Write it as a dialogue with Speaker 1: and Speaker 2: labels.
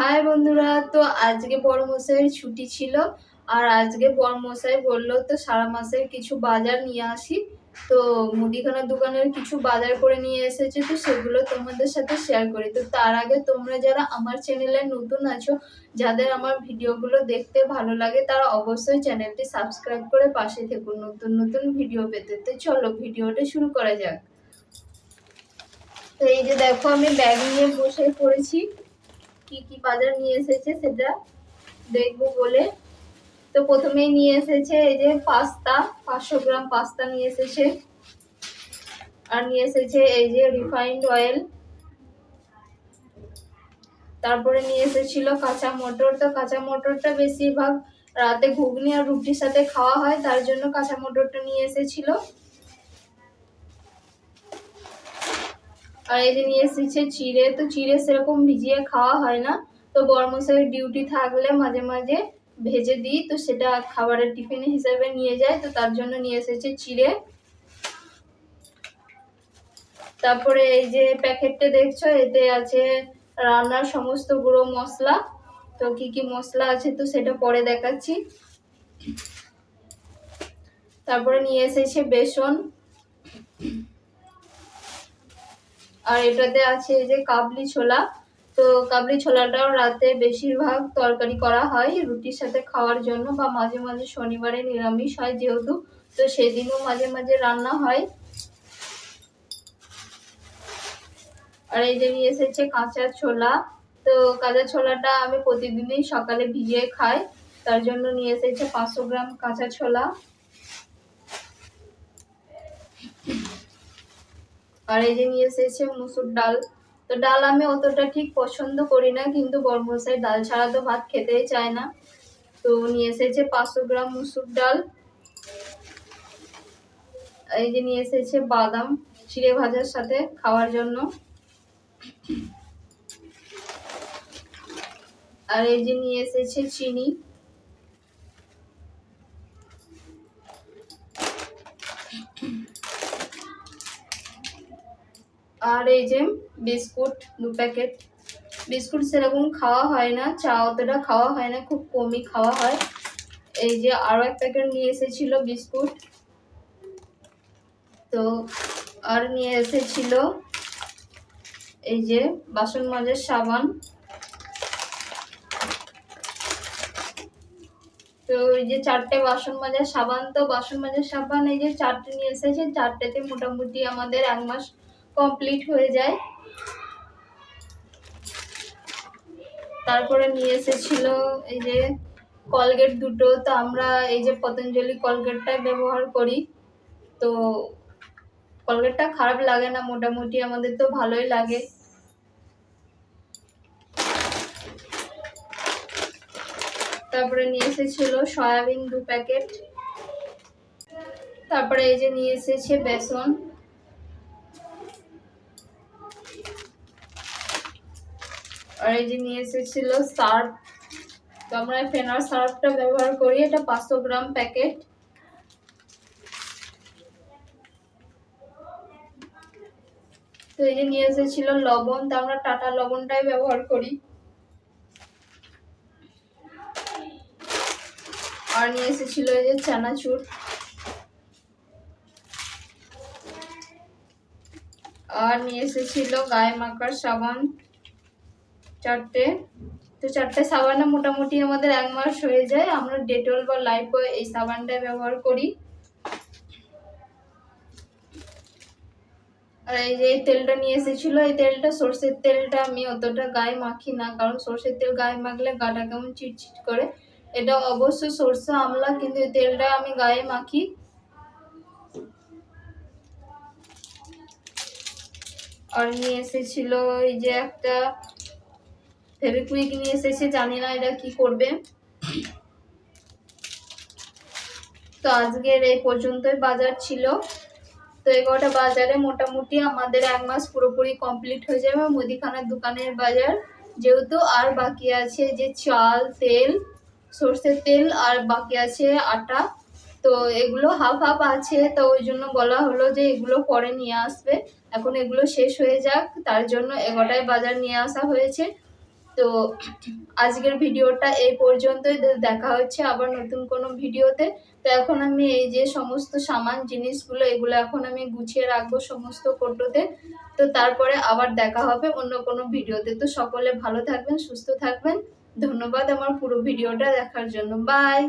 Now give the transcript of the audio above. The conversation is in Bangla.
Speaker 1: হাই বন্ধুরা, তো আজকে বড়মশাইয়ের ছুটি ছিল। আর আজকে বড়মশাই বললো তো সারা মাসের কিছু বাজার নিয়ে আসি। তো মুদিখানা দোকানের কিছু বাজার করে নিয়ে এসেছে, তো সেগুলো তোমাদের সাথে শেয়ার করি। তো তার আগে তোমরা যারা আমার চ্যানেলে নতুন আছো, যাদের আমার ভিডিওগুলো দেখতে ভালো লাগে, তারা অবশ্যই চ্যানেলটি সাবস্ক্রাইব করে পাশে থেকো নতুন নতুন ভিডিও পেতে। তো চলো ভিডিওটা শুরু করা যাক। তো এই যে দেখো, আমি ব্যাগ নিয়ে বসে পড়েছি। কি কি বাজার নিয়ে এসেছে সেটা দেখবো বলে। তো প্রথমেই নিয়ে এসেছে এই যে পাস্তা, 500 গ্রাম পাস্তা নিয়ে এসেছে। আর নিয়ে এসেছে এই যে রিফাইন্ড অয়েল। তারপরে নিয়ে এসেছিল কাঁচা মটর। তো কাঁচা মটরটা বেশিরভাগ রাতে ঘুগনি আর রুটির সাথে খাওয়া হয়, তার জন্য কাঁচা মটরটা নিয়ে এসেছিল। আর এই যে নিয়ে এসেছে চিড়ে। তো চিড়ে সেরকম ভিজিয়ে খাওয়া হয় না, তো বড়মশাইয়ের ডিউটি থাকলে মাঝে মাঝে ভেজে দিই, তো সেটা খাবারের টিফিন হিসেবে নিয়ে যায়, তো তার জন্য নিয়ে এসেছে চিড়ে। তারপরে এই যে প্যাকেটটা দেখছো, এতে আছে রান্নার সমস্ত গুঁড়ো মশলা। তো কি কি মশলা আছে তো সেটা পরে দেখাচ্ছি। তারপরে নিয়ে এসেছে বেসন। আর এটাতে আছে এই যে কাবলি ছোলা। তো কাবলি ছোলাটাও রাতে বেশিরভাগ তরকারি করা হয় রুটির সাথে খাওয়ার জন্য, বা মাঝে মাঝে শনিবারে নিরামিষ হয় যেহেতু, তো সেদিনও মাঝে মাঝে রান্না হয়। আর এই যে নিয়ে এসেছে কাঁচা ছোলা। তো কাঁচা ছোলাটা আমি প্রতিদিনই সকালে ভিজিয়ে খাই, তার জন্য নিয়ে এসেছে 500 গ্রাম কাঁচা ছোলা। আর এই যে নিয়ে এসেছে মুসুর ডাল। তো ডাল আমি অতটা ঠিক পছন্দ করি না, কিন্তু বড়মশাই ডাল ছাড়া তো ভাত খেতেই চায় না, তো নিয়ে এসেছে 500 গ্রাম মুসুর ডাল। এই যে নিয়ে এসেছে বাদাম, চিড়ে ভাজার সাথে খাওয়ার জন্য। আর এই যে নিয়ে এসেছে চিনি। আর এই যে বিস্কুট 2 প্যাকেট। বিস্কুট সেরকম খাওয়া হয় না, চা অতটা খাওয়া হয় না, খুব কমই খাওয়া হয়। এই যে আরো 1 প্যাকেট নিয়ে এসেছিল বিস্কুট। তো আর নিয়ে এসেছিল এই যে বাসন মাজার সাবান। তো এই যে 4টে বাসন মাজার সাবান। তো বাসন মাজার সাবান এই যে 4টে নিয়ে এসেছে, 4টেতে মোটামুটি আমাদের 1 মাস কমপ্লিট হয়ে যায়। তারপরে নিয়ে এসেছিল এই যে কলগেট 2টো। তো আমরা এই যে পতঞ্জলি কলগেটটাই ব্যবহার করি, তো কলগেটটা খারাপ লাগে না, মোটামুটি আমাদের তো ভালোই লাগে। তারপরে নিয়ে এসেছিল সয়াবিন 2 প্যাকেট। তারপরে এই যে নিয়ে এসেছে বেসন। আর এই যে নিয়ে এসেছিল সার্ফ। তো আমরা ফেনার সার্ফটা ব্যবহার করি, এটা 500 গ্রাম প্যাকেট। তো এই যে নিয়ে এসেছিল লবণ। তো আমরা টাটা লবণটাই ব্যবহার করি। আর নিয়ে এসেছিল এই যে চানাচুর। আর নিয়ে এসেছিল গায়ে মাখার সাবান 4টে। তো 4টে সাবানে মোটামুটি আমাদের 1 মাস হয়ে যায়। আমরা ডেটল বা লাইফবয় এই সাবানটা ব্যবহার করি। আর এই যে তেলটা নিয়ে এসেছিল, এই তেলটা সর্ষের তেলটা আমি অতটা গায়ে মাখি না, কারণ সর্ষের তেল গায়ে মাখলে গাটা কেমন চিটচিট করে। এটা অবশ্য সর্ষে আমলা, কিন্তু এই তেলটা আমি গায়ে মাখি। আর নিয়ে এসেছিল এই যে একটা ফেভিকুইক নিয়ে এসেছে, জানি না এটা কি করবে। তো আজকের এই পর্যন্তই বাজার ছিল। তো এগারোটা বাজারে মোটামুটি আমাদের 1 মাস পুরোপুরি কমপ্লিট হয়ে যাবে মুদিখানার দোকানের বাজার, যেহেতু আর বাকি আছে যে চাল, তেল, সর্ষের তেল, আর বাকি আছে আটা। তো এগুলো হাফ হাফ আছে, তো ওই জন্য বলা হলো যে এগুলো পরে নিয়ে আসবে, এখন এগুলো শেষ হয়ে যাক, তার জন্য 11টায় বাজার নিয়ে আসা হয়েছে। তো তো আজকের ভিডিওটা এই পর্যন্তই, দেখা হচ্ছে আবার নতুন কোনো ভিডিওতে। তো এখন আমি এই যে সমস্ত সামান জিনিসগুলো এগুলো এখন আমি গুছিয়ে রাখবো সমস্ত কৌটোতে। তো তারপরে আবার দেখা হবে অন্য কোনো ভিডিওতে। তো সকলে ভালো থাকবেন, সুস্থ থাকবেন। ধন্যবাদ আমার পুরো ভিডিওটা দেখার জন্য। বাই।